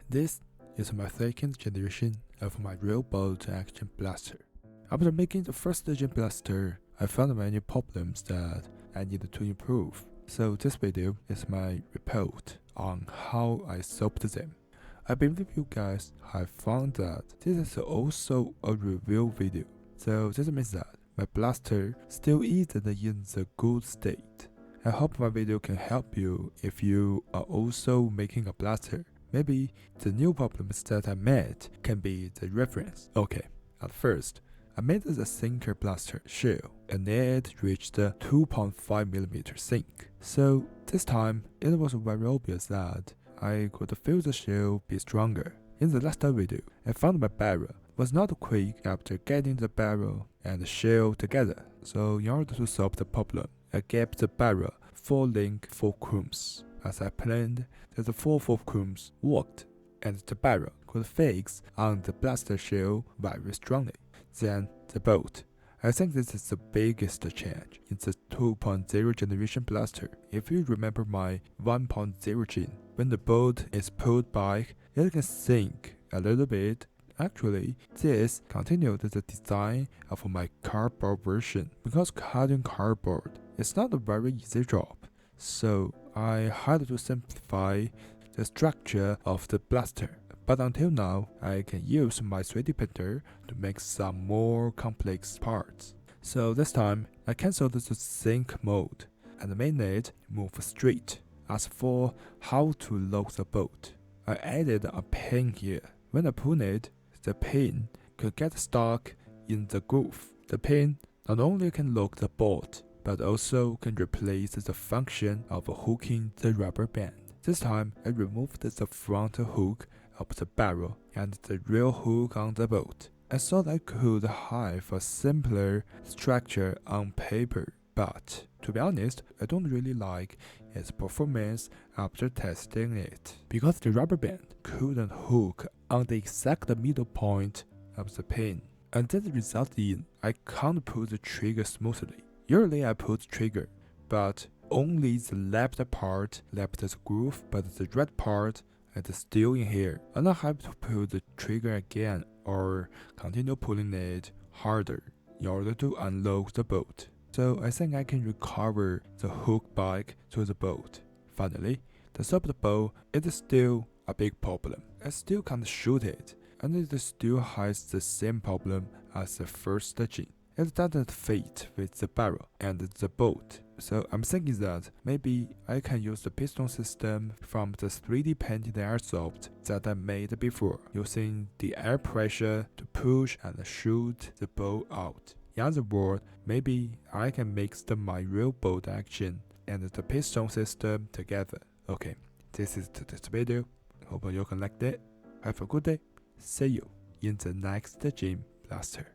This is my second generation of my real bolt action blaster. After making the first gen blaster, I found many problems that I needed to improve. So this video is my report on how I solved them. I believe you guys have found that this is also a review video. So this means that my blaster still isn't in the good state. I hope my video can help you if you are also making a blaster. Maybe the new problems that I made can be the reference. Okay, at first, I made the sinker blaster shell and it reached the 2.5mm sink. So this time, it was very obvious that I could feel the shell be stronger. In the last video, I found my barrel was not quick after getting the barrel and the shell together. So in order to solve the problem, I gave the barrel 4 link fulcrums. As I planned, the 4 fulcrums worked, and the barrel could fix on the blaster shell very strongly. Then the bolt. I think this is the biggest change in the 2.0 generation blaster. If you remember my 1.0 gen, when the bolt is pulled back, it can sink a little bit. Actually, this continued the design of my cardboard version, because cutting cardboard is not a very easy job. So I had to simplify the structure of the blaster. But until now, I can use my 3D printer to make some more complex parts. So this time, I cancelled the sink mode and made it move straight. As for how to lock the bolt, I added a pin here. When I pull it, the pin could get stuck in the groove. The pin not only can lock the bolt, but also can replace the function of hooking the rubber band. This time, I removed the front hook of the barrel and the rear hook on the bolt. I thought I could have a simpler structure on paper, but to be honest, I don't really like its performance after testing it, because the rubber band couldn't hook on the exact middle point of the pin, and that resulted in I can't pull the trigger smoothly. Usually I pull the trigger, but only the left part left the groove, but the right part is still in here, and I have to pull the trigger again or continue pulling it harder in order to unlock the bolt. So I think I can recover the hook back to the bolt. Finally, the solved bolt is still a big problem. I still can't shoot it, and it still has the same problem as the first gen. It doesn't fit with the barrel and the bolt. So I'm thinking that maybe I can use the piston system from the 3D painted Airsoft that I made before, using the air pressure to push and shoot the bolt out. In other words, maybe I can mix my real bolt action and the piston system together. Okay, this is today's video. Hope you can like it. Have a good day. See you in the next gym blaster.